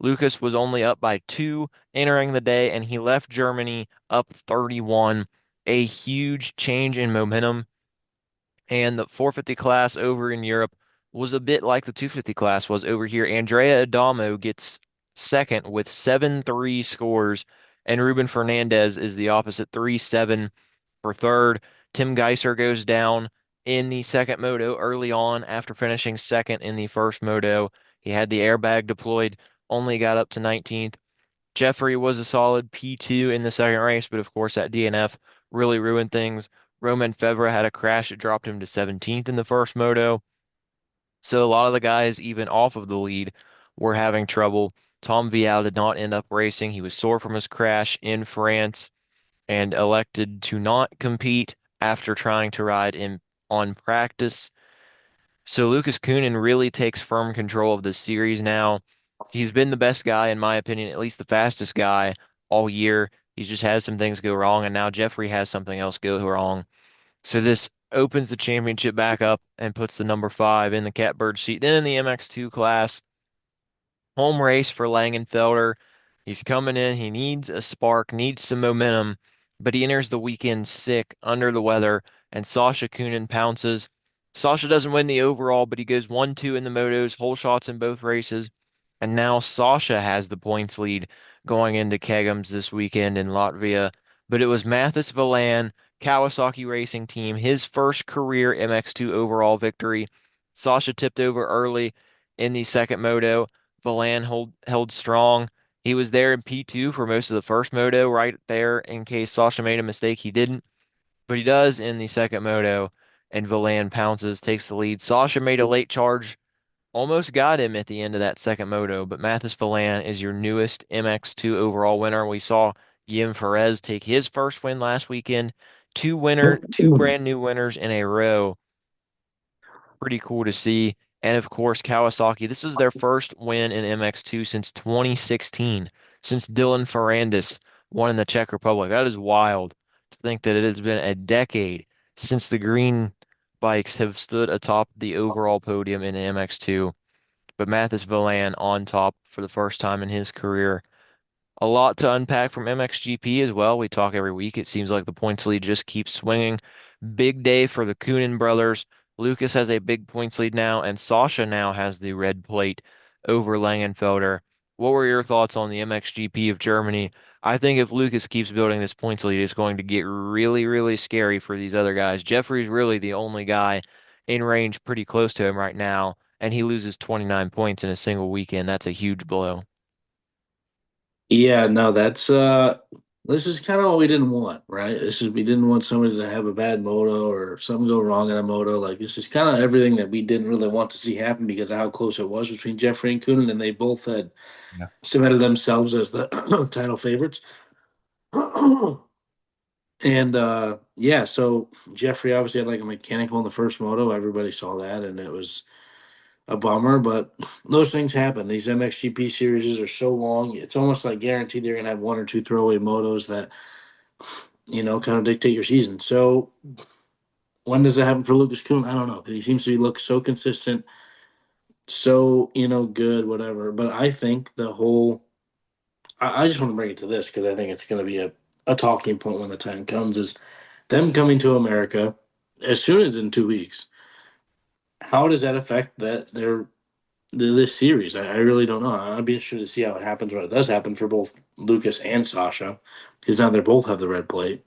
Lucas was only up by 2 entering the day, and he left Germany up 31. A huge change in momentum. And the 450 class over in Europe was a bit like the 250 class was over here. Andrea Adamo gets second with 7-3 scores, and Ruben Fernandez is the opposite 3-7 for third. Tim Geiser goes down in the second moto early on after finishing second in the first moto. He had the airbag deployed, only got up to 19th. Jeffrey was a solid P2 in the second race, but of course that DNF really ruined things. Roman Febvre had a crash that dropped him to 17th in the first moto. So a lot of the guys, even off of the lead, were having trouble. Tom Vial did not end up racing. He was sore from his crash in France and elected to not compete after trying to ride in on practice. So Lucas Coenen really takes firm control of this series now. He's been the best guy, in my opinion, at least the fastest guy all year. He's just had some things go wrong, and now Jeffrey has something else go wrong. So this opens the championship back up and puts the number 5 in the catbird seat. Then in the MX2 class, home race for Langenfelder. He's coming in. He needs a spark, needs some momentum, but he enters the weekend sick, under the weather, and Sasha Coonan pounces. Sasha doesn't win the overall, but he goes 1-2 in the motos, whole shots in both races. And now Sasha has the points lead going into Kegums this weekend in Latvia. But it was Mathis Valin, Kawasaki Racing Team, his first career MX2 overall victory. Sasha tipped over early in the second moto. Valin held strong. He was there in P2 for most of the first moto, right there in case Sasha made a mistake. He didn't, but he does in the second moto, and Valin pounces, takes the lead. Sasha made a late charge, almost got him at the end of that second moto, but Mathis Valin is your newest MX2 overall winner. We saw Guillaume Perez take his first win last weekend. Two brand new winners in a row. Pretty cool to see. And of course, Kawasaki, this is their first win in MX2 since 2016, since Dylan Ferrandis won in the Czech Republic. That is wild to think that it has been a decade since the green bikes have stood atop the overall podium in MX2. But Mathis Valin on top for the first time in his career. A lot to unpack from MXGP as well. We talk every week. It seems like the points lead just keeps swinging. Big day for the Coenen brothers. Lucas has a big points lead now, and Sasha now has the red plate over Langenfelder. What were your thoughts on the MXGP of Germany? I think if Lucas keeps building this points lead, it's going to get really, really scary for these other guys. Jeffrey's really the only guy in range pretty close to him right now, and he loses 29 points in a single weekend. That's a huge blow. Yeah, no, that's this is kind of what we didn't want, right? This is we didn't want somebody to have a bad moto or something go wrong in a moto. Like this is kind of everything that we didn't really want to see happen because of how close it was between Jeffrey and Coonan, and they both had Yeah. cemented themselves as the title favorites. And yeah, so Jeffrey obviously had like a mechanical in the first moto. Everybody saw that, and it was a bummer, but those things happen. These MXGP series are so long; it's almost like guaranteed they're gonna have one or two throwaway motos that kind of dictate your season. So when does it happen for Lucas Kuhn? I don't know. He seems to be look so consistent, so good, whatever. But I think the whole I just want to bring it to this because I think it's going to be a talking point when the time comes is them coming to America as soon as in 2 weeks. How does that affect this series? I really don't know. I'd be interested to see how it happens when it does happen for both Lucas and Sasha because now they both have the red plate.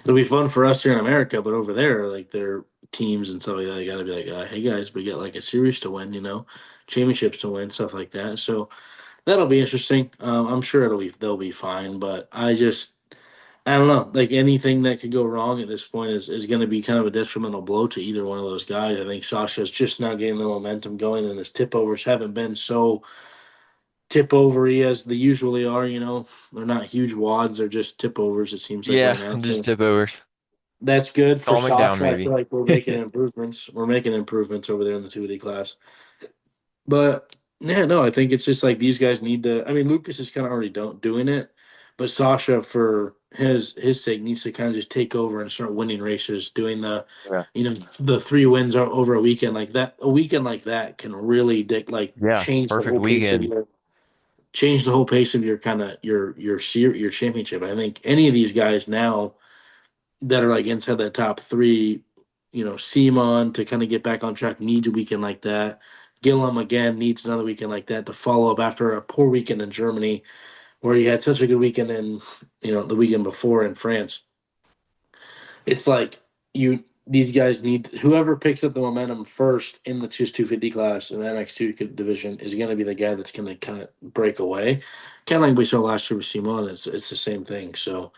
It'll be fun for us here in America, but over there, like their teams and stuff like that, they got to be like, hey guys, we got like a series to win, championships to win, stuff like that. So that'll be interesting. I'm sure they'll be fine, but I don't know. Like anything that could go wrong at this point is going to be kind of a detrimental blow to either one of those guys. I think Sasha's just now getting the momentum going, and his tip overs haven't been so tip overy as they usually are. They're not huge wads; they're just tip overs. It seems like Yeah, right now. just So tip overs. that's good for Calming down, Sasha. I feel maybe. like we're making improvements. We're making improvements over there in the 2D class. But yeah, no, I think it's just like these guys need to. I mean, Lucas is kind of already doing it, but Sasha for his sake needs to kind of just take over and start winning races, doing Yeah. the 3 wins over a weekend like that. A weekend like that can really Yeah. change the Perfect whole pace of weekend. your change the whole pace of your kind of your championship. I think any of these guys now that are like inside that top three, Simon to kind of get back on track needs a weekend like that. Gillum again needs another weekend like that to follow up after a poor weekend in Germany, where you had such a good weekend in the weekend before in France. It's like you these guys need whoever picks up the momentum first in the just 250 class in the MX2 division is going to be the guy that's going to kind of break away. Kind of like we saw last year with Simon. It's the same thing. So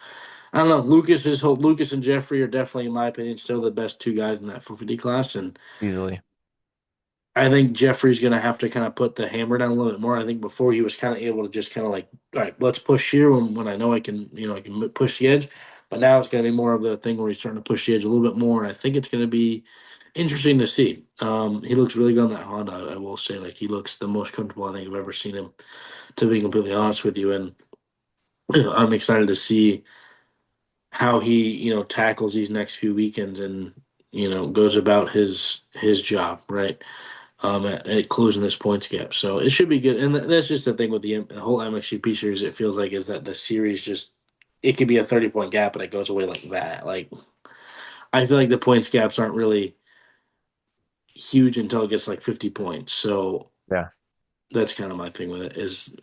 I don't know. Lucas and Jeffrey are definitely, in my opinion, still the best two guys in that 450 class, and Easily. I think Jeffrey's going to have to kind of put the hammer down a little bit more. I think before he was kind of able to just kind of like, all right, let's push here when I know I can, I can push the edge. But now it's going to be more of the thing where he's starting to push the edge a little bit more. And I think it's going to be interesting to see. He looks really good on that Honda. I will say, like, he looks the most comfortable I think I've ever seen him, to be completely honest with you. And I'm excited to see how he, tackles these next few weekends and, goes about his job, right? At closing this points gap. So it should be good. And that's just the thing with the whole MXGP series. It feels like is that the series just it could be a 30 point gap and it goes away like that. Like I feel like the points gaps aren't really huge until it gets like 50 points. So Yeah. that's kind of my thing with it is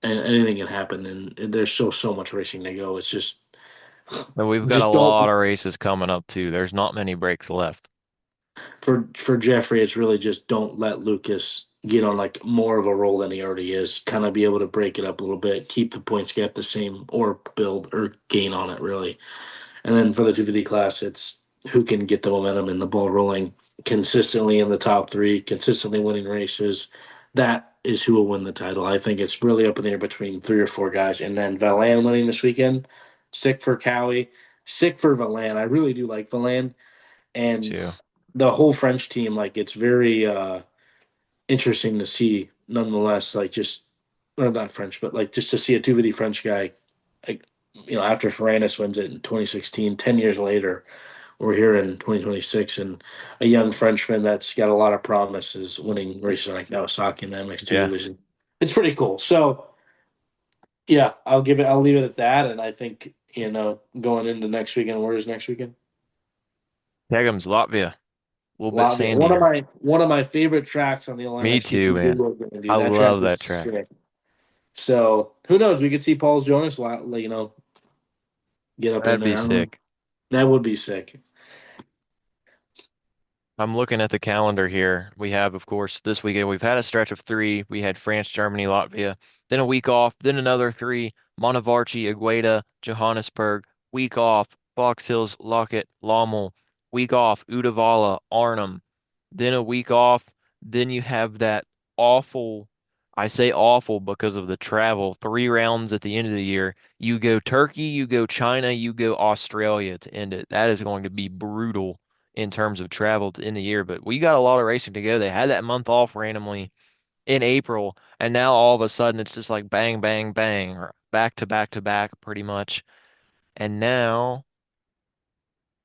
anything can happen and there's so much racing to go. It's And we've got a just don't lot of races coming up too. There's not many breaks left. for Jeffrey, it's really just don't let Lucas get on like more of a roll than he already is. Kind of be able to break it up a little bit, keep the points gap the same, or build or gain on it really. And then for the 250 class, it's who can get the momentum and the ball rolling consistently in the top three, consistently winning races. That is who will win the title. I think it's really up in the air between three or four guys. And then Valin winning this weekend. Sick for Cowie. Sick for Valin. I really do like Valin. Me And too. the whole French team, like it's very interesting to see nonetheless, like just or not French, but like just to see a 250 French guy like after Ferranis wins it in 2016, 10 years later, we're here in 2026 and a young Frenchman that's got a lot of promise is winning races like Kawasaki in the MX2 Yeah. division. It's pretty cool. So yeah, I'll leave it at that. And I think, going into next weekend, where is next weekend? Kegums, Latvia. A little bit Latvia. One of sandier. my favorite tracks on the Me too, LMXGP tour man. we're going to do. I That track love is that track. sick. So who knows? We could see Paul's Jonas, get up in That'd be there. I don't know. sick. That would be sick. I'm looking at the calendar here. We have, of course, this weekend, we've had a stretch of three. We had France, Germany, Latvia, then a week off, then another three, Montevarchi, Agueda, Johannesburg, week off, Fox Hills, Lockett, Lommel, week off, Udavala, Arnhem, then a week off. Then you have that awful, I say awful because of the travel, three rounds at the end of the year. You go Turkey, you go China, you go Australia to end it. That is going to be brutal in terms of travel in the year, but we got a lot of racing to go. They had that month off randomly in April, and now all of a sudden it's just like bang, bang, bang, or back to back to back pretty much. And now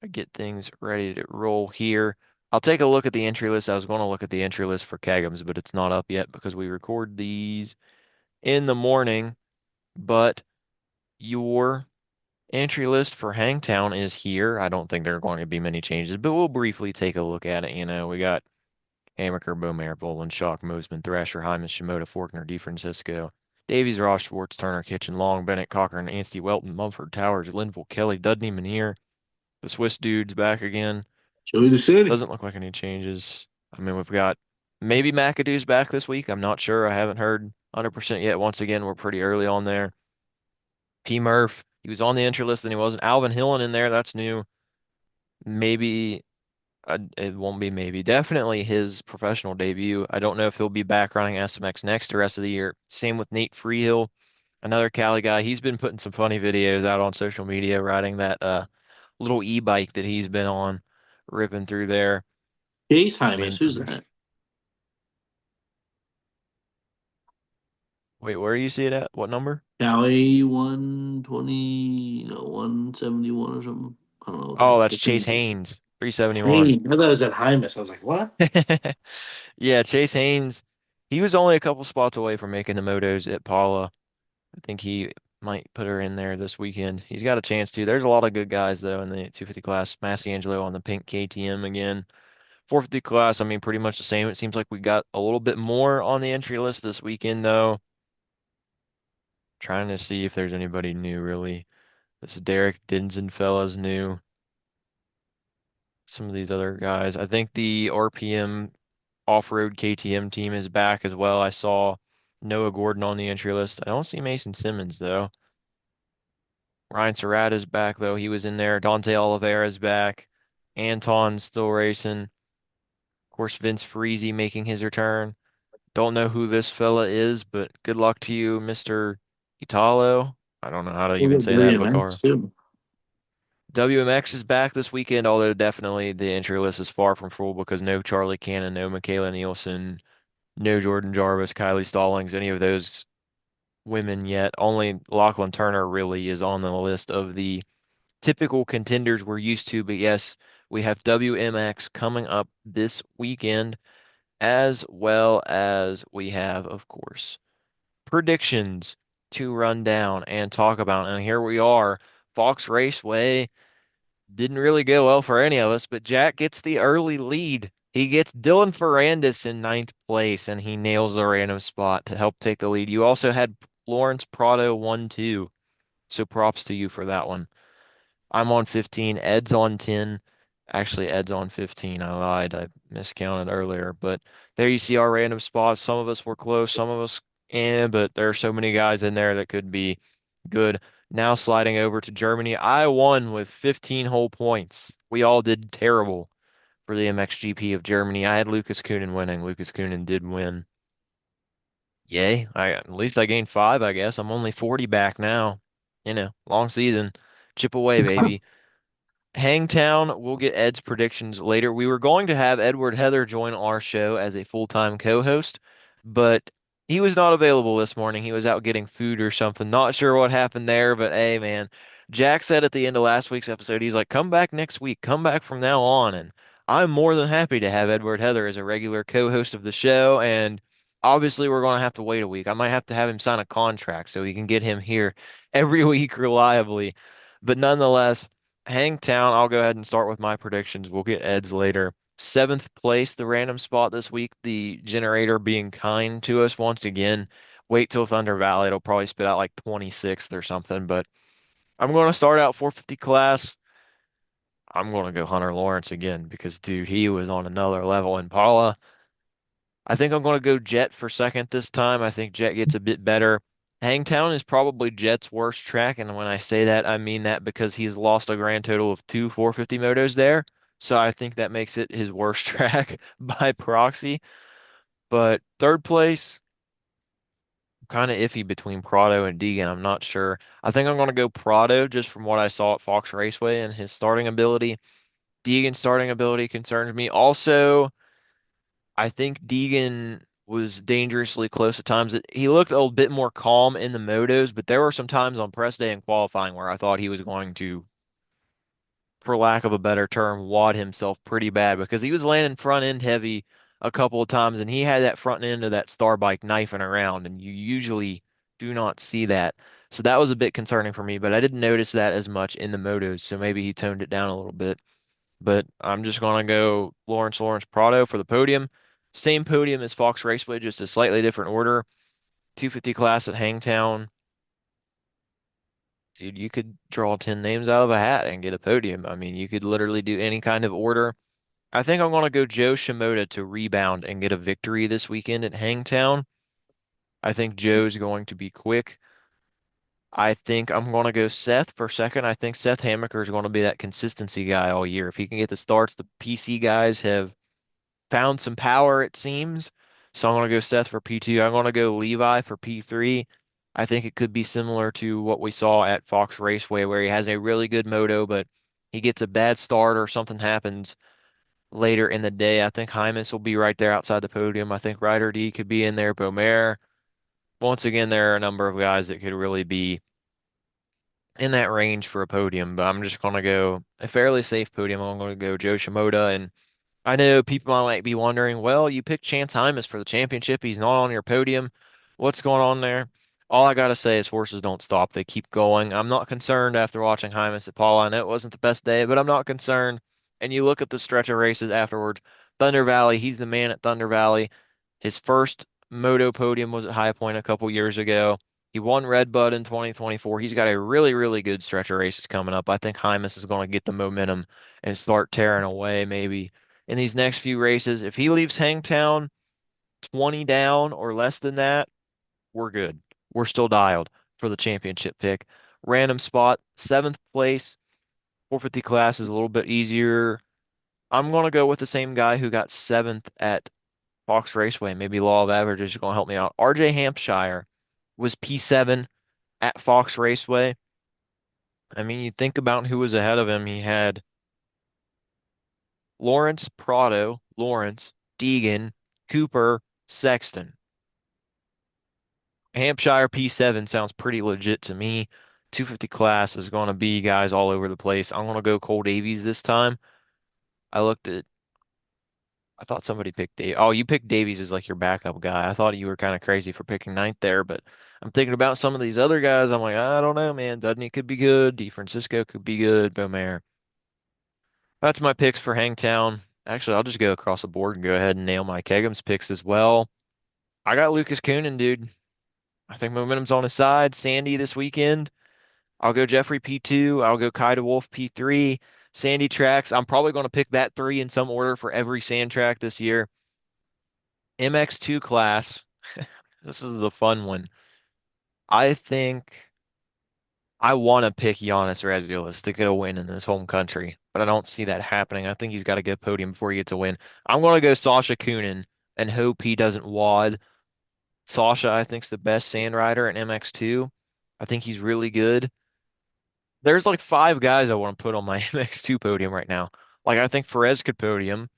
I get things ready to roll here. I'll take a look at the entry list. I was going to look at the entry list for Kegums, but it's not up yet because we record these in the morning. But your entry list for Hangtown is here. I don't think there are going to be many changes, but we'll briefly take a look at it. We got Hammaker, Beaumare, Volin, Schock, Mosman, Thrasher, Hyman, Shimoda, Faulkner, DeFrancisco, Davies, Ross, Schwartz, Turner, Kitchen, Long, Bennett, Cochran, Anstey, Welton, Mumford, Towers, Linville, Kelly, Dudney, Manier. The Swiss dude's back again. Joey the City. Doesn't look like any changes. I mean, we've got maybe McAdoo's back this week. I'm not sure. I haven't heard 100% yet. Once again, we're pretty early on there. P. Murph, he was on the entry list and he wasn't. Alvin Hillen in there. That's new. Maybe it won't be maybe. Definitely his professional debut. I don't know if he'll be back running SMX next the rest of the year. Same with Nate Freehill, another Cali guy. He's been putting some funny videos out on social media, riding that little e-bike that he's been on, ripping through there. Chase I Hymus. mean, Who's that? Wait, where do you see it at? What number? Cali 120, no, 171 or something. I don't know what Oh, that's the Chase thing is. Haynes, 371. Hey, I thought it was at Hymus. I was like, what? Yeah, Chase Haynes, he was only a couple spots away from making the motos at Paula. I think he might put her in there this weekend. He's got a chance to. There's a lot of good guys though in the 250 class. Angelo on the pink KTM again. 450 class, I mean, pretty much the same. It seems like we got a little bit more on the entry list this weekend though. Trying to see if there's anybody new really. This Derek Dinson fella's new. Some of these other guys. I think the RPM off-road KTM team is back as well. I saw Noah Gordon on the entry list. I don't see Mason Simmons though. Ryan Serrata's back though. He was in there. Dante Oliveira's back. Anton's still racing. Of course, Vince Freezy making his return. Don't know who this fella is, but good luck to you, Mr. Italo. I don't know how to We'll even go say that, WMX Vacar. too. WMX is back this weekend, although definitely the entry list is far from full because no Charlie Cannon, no Michaela Nielsen, no Jordan Jarvis, Kylie Stallings, any of those women yet. Only Lachlan Turner really is on the list of the typical contenders we're used to. But yes, we have WMX coming up this weekend, as well as we have, of course, predictions to run down and talk about. And here we are. Fox Raceway didn't really go well for any of us, but Jack gets the early lead. He gets Dylan Ferrandis in ninth place, and he nails the random spot to help take the lead. You also had Lawrence Prado 1-2, so props to you for that one. I'm on 15. Ed's on 10. Actually, Ed's on 15. I lied. I miscounted earlier. But there you see our random spots. Some of us were close, some of us, but there are so many guys in there that could be good. Now sliding over to Germany. I won with 15 whole points. We all did terrible for the MXGP of Germany. I had Lucas Coenen winning. Lucas Coenen did win. Yay. At least I gained five, I guess. I'm only 40 back now. Long season. Chip away, baby. Hangtown, we'll get Ed's predictions later. We were going to have Edward Heather join our show as a full-time co-host, but he was not available this morning. He was out getting food or something. Not sure what happened there, but hey, man, Jack said at the end of last week's episode, he's like, come back next week, come back from now on. And I'm more than happy to have Edward Heather as a regular co-host of the show. And obviously, we're going to have to wait a week. I might have to have him sign a contract so we can get him here every week reliably. But nonetheless, Hangtown, I'll go ahead and start with my predictions. We'll get Ed's later. Seventh place, the random spot this week, the generator being kind to us once again. Wait till Thunder Valley. It'll probably spit out like 26th or something. But I'm going to start out 450 class. I'm going to go Hunter Lawrence again because, dude, he was on another level in Paula. I think I'm going to go Jet for second this time. I think Jet gets a bit better. Hangtown is probably Jet's worst track, and when I say that, I mean that because he's lost a grand total of two 450 motos there. So I think that makes it his worst track by proxy. But third place, kind of iffy between Prado and Deegan. I'm not sure. I think I'm going to go Prado just from what I saw at Fox Raceway and his starting ability. Deegan's starting ability concerns me. Also, I think Deegan was dangerously close at times. He looked a bit more calm in the motos, but there were some times on press day and qualifying where I thought he was going to, for lack of a better term, wad himself pretty bad because he was landing front end heavy a couple of times and he had that front end of that star bike knifing around, and you usually do not see that. So that was a bit concerning for me, but I didn't notice that as much in the motos, so maybe he toned it down a little bit. But I'm just going to go Lawrence Prado for the podium. Same podium as Fox Raceway, just a slightly different order. 250 class at Hangtown. Dude, you could draw 10 names out of a hat and get a podium. I mean, you could literally do any kind of order. I think I'm going to go Joe Shimoda to rebound and get a victory this weekend at Hangtown. I think Joe's going to be quick. I think I'm going to go Seth for second. I think Seth Hammaker is going to be that consistency guy all year. If he can get the starts, the PC guys have found some power, it seems. So I'm going to go Seth for P2. I'm going to go Levi for P3. I think it could be similar to what we saw at Fox Raceway, where he has a really good moto, but he gets a bad start or something happens later in the day. I think Hymas will be right there outside the podium. I think Ryder D could be in there, Bomare. once again, there are a number of guys that could really be in that range for a podium, but I'm just going to go a fairly safe podium. I'm going to go Joe Shimoda. And I know people might be wondering, well, you picked Chance Hymas for the championship. He's not on your podium. What's going on there? All I got to say is horses don't stop. They keep going. I'm not concerned after watching Hymas at Paul. I know it wasn't the best day, but I'm not concerned. And you look at the stretch of races afterwards. Thunder Valley, he's the man at Thunder Valley. His first moto podium was at High Point a couple years ago. He won Red Bud in 2024. He's got a really, really good stretch of races coming up. I think Hymas is going to get the momentum and start tearing away maybe in these next few races. If he leaves Hangtown 20 down or less than that, we're good. We're still dialed for the championship pick. Random spot, seventh place, 450 class is a little bit easier. I'm going to go with the same guy who got seventh at Fox Raceway. Maybe Law of Averages is going to help me out. RJ Hampshire was P7 at Fox Raceway. I mean, you think about who was ahead of him. He had Lawrence, Prado, Lawrence, Deegan, Cooper, Sexton. Hampshire P7 sounds pretty legit to me. 250 class is going to be guys all over the place. I'm going to go Cole Davies this time. I looked at, I thought somebody picked Dave. Oh, you picked Davies as like your backup guy. I thought you were kind of crazy for picking ninth there, but I'm thinking about some of these other guys. I'm like, I don't know, man. Dudney could be good. DeFrancisco could be good. Beaumare. That's my picks for Hangtown. Actually, I'll just go across the board and go ahead and nail my Kegums picks as well. I got Lucas Coenen, dude. I think momentum's on his side. Sandy this weekend. I'll go Jeffrey P2. I'll go Kai Wolf P3. Sandy tracks. I'm probably going to pick that three in some order for every sand track this year. MX2 class. This is the fun one. I think I want to pick Giannis Razulis to get a win in his home country, but I don't see that happening. I think he's got to get a podium before he gets a win. I'm going to go Sasha Coonan and hope he doesn't wad. Sasha, I think, is the best sand rider in MX2. I think he's really good. There's like five guys I want to put on my MX2 podium right now. Like I think Perez could podium.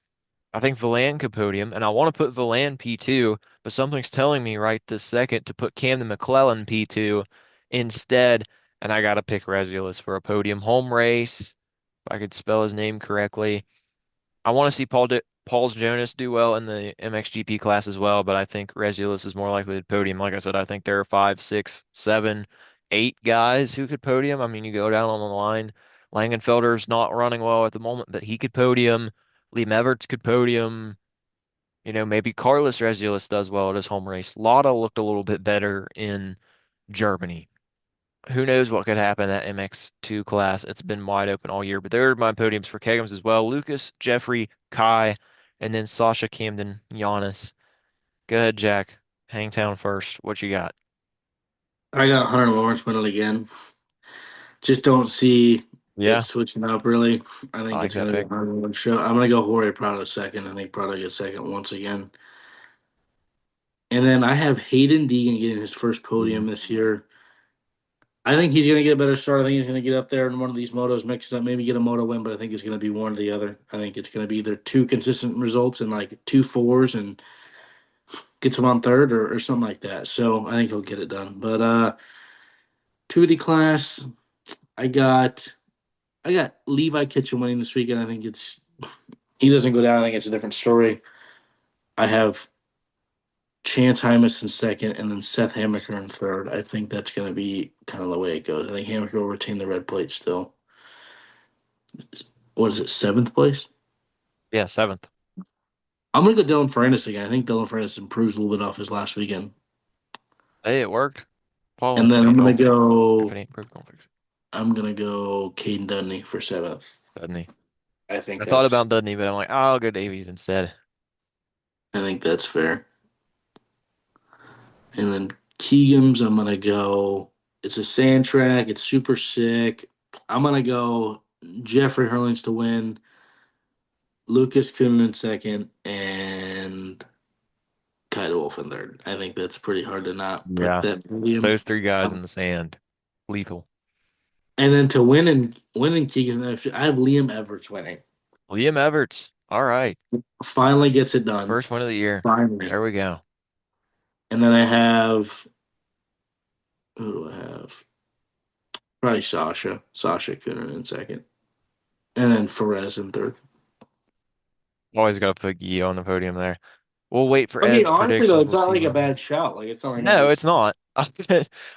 I think Valin could podium, and I want to put Valin P2, but something's telling me right this second to put Camden McClellan P2 instead, and I got to pick Rezulis for a podium home race. If I could spell his name correctly. I want to see Paul's Jonas do well in the MXGP class as well, but I think Rezulis is more likely to podium. Like I said, I think there are five, six, seven, eight guys who could podium. I mean, you go down on the line. Langenfelder's not running well at the moment, but he could podium. Liam Everts could podium. Maybe Carlos Rezulis does well at his home race. Lada looked a little bit better in Germany. Who knows what could happen in that MX2 class? It's been wide open all year, but there are my podiums for Kegums as well. Lucas, Jeffrey, Kai, and then Sasha, Camden, Giannis. Go ahead, Jack. Hangtown first. What you got? I got Hunter Lawrence winning again. Just don't see it Yeah, switching up really. I I think like it's that gonna be a pick. Hunter Lawrence show. I'm gonna go Jorge Prado second. I think Prado gets second once again. And then I have Hayden Deegan getting his first podium Mhm. this year. I think he's going to get a better start. I think he's going to get up there in one of these motos, mix it up, maybe get a moto win, but I think it's going to be one or the other. I think it's going to be either two consistent results and like two fours and gets him on third or something like that. So I think he'll get it done. But 2D class, I got I got Levi Kitchen winning this weekend. I think it's he doesn't go down. I think it's a different story. I have Chance Hymas in second, and then Seth Hammaker in third. I think that's going to be kind of the way it goes. I think Hammaker will retain the red plate still. What is it, seventh place? Yeah, seventh. I'm going to go Dylan Ferrandis again. I think Dylan Ferrandis improves a little bit off his last weekend. Hey, it worked. Paul, And then hey, I'm going don't. to If it go. ain't broke, don't fix it. I'm going to go Caden Dudney for seventh. Dudney. I think I thought that's. about Dudney, but I'm like, I'll go Davies instead. I think that's fair. And then Keegan's, I'm going to go. It's a sand track. It's super sick. I'm going to go Jeffrey Hurlings to win. Lucas Kuhn in second, and Kyle Wolf in third. I think that's pretty hard to not put Yeah, that podium. those three guys in the sand. Lethal. And then to win in Keegan, I have Liam Everts winning. Liam Everts. All right. Finally gets it done. First one of the year. Finally. There we go. And then I have Who do I have? Probably Sasha. Sasha Coenen in second. And then Perez in third. Always got to put Gio on the podium there. We'll wait for I mean, Ed's honestly, though, predictions. it's We'll not see like a what. bad shout. Like, it's not like I'm No, it's just. not.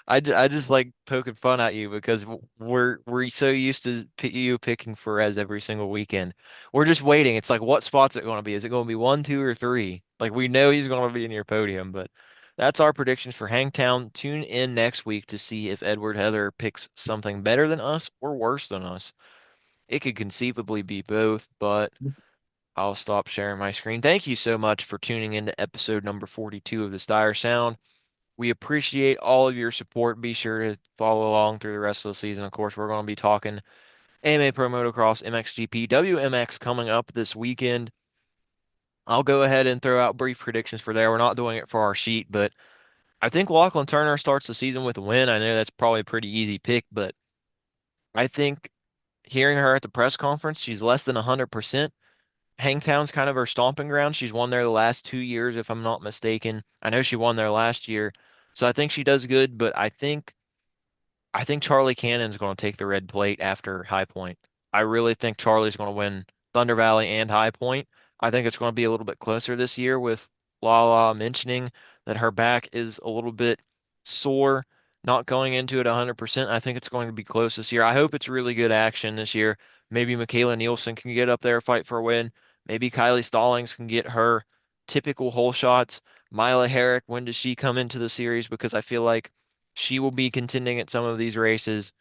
I just like poking fun at you because we're so used to you picking Perez every single weekend. We're just waiting. It's like, what spot's it going to be? Is it going to be one, two, or three? Like we know he's going to be in your podium, but that's our predictions for Hangtown. Tune in next week to see if Edward Heather picks something better than us or worse than us. It could conceivably be both, but I'll stop sharing my screen. Thank you so much for tuning in to episode number 42 of the Stire Sound. We appreciate all of your support. Be sure to follow along through the rest of the season. Of course, we're going to be talking AMA Pro Motocross, MXGP, WMX coming up this weekend. I'll go ahead and throw out brief predictions for there. We're not doing it for our sheet, but I think Lachlan Turner starts the season with a win. I know that's probably a pretty easy pick, but I think hearing her at the press conference, she's less than 100%. Hangtown's kind of her stomping ground. She's won there the last 2 years, if I'm not mistaken. I know she won there last year. So I think she does good, but I think Charlie Cannon's going to take the red plate after High Point. I really think Charlie's going to win Thunder Valley and High Point. I think it's going to be a little bit closer this year with Lala mentioning that her back is a little bit sore, not going into it 100%. I think it's going to be close this year. I hope it's really good action this year. Maybe Michaela Nielsen can get up there, fight for a win. Maybe Kylie Stallings can get her typical hole shots. Mila Herrick, when does she come into the series? Because I feel like she will be contending at some of these races.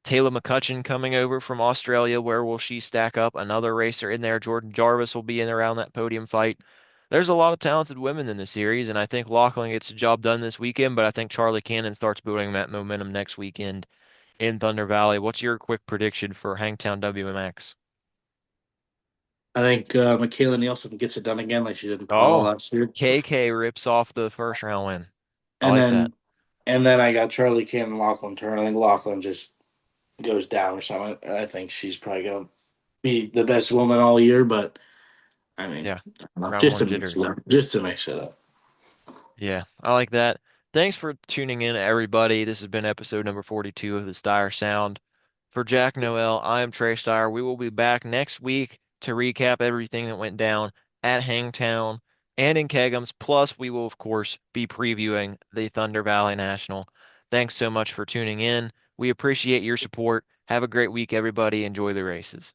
Taylor McCutcheon coming over from Australia. Where will she stack up? Another racer in there. Jordan Jarvis will be in around that podium fight. There's a lot of talented women in the series, and I think Lachlan gets the job done this weekend, but I think Charlie Cannon starts building that momentum next weekend in Thunder Valley. What's your quick prediction for Hangtown WMX? I think Michaela Nielsen gets it done again like she did in Paul Oh, last year. KK rips off the first round win. I And like that. then and then I got Charlie Kim and Lachlan Turner. I think Lachlan just goes down or something. I think she's probably gonna be the best woman all year, but I mean, Yeah. I don't know, Round just one to mix it jitters. up. Just to mix it up. Yeah, I like that. Thanks for tuning in, everybody. This has been episode number 42 of the Stire Sound. For Jack Noel, I am Trey Stire. We will be back next week to recap everything that went down at Hangtown and in Kegums. Plus, we will, of course, be previewing the Thunder Valley National. Thanks so much for tuning in. We appreciate your support. Have a great week, everybody. Enjoy the races.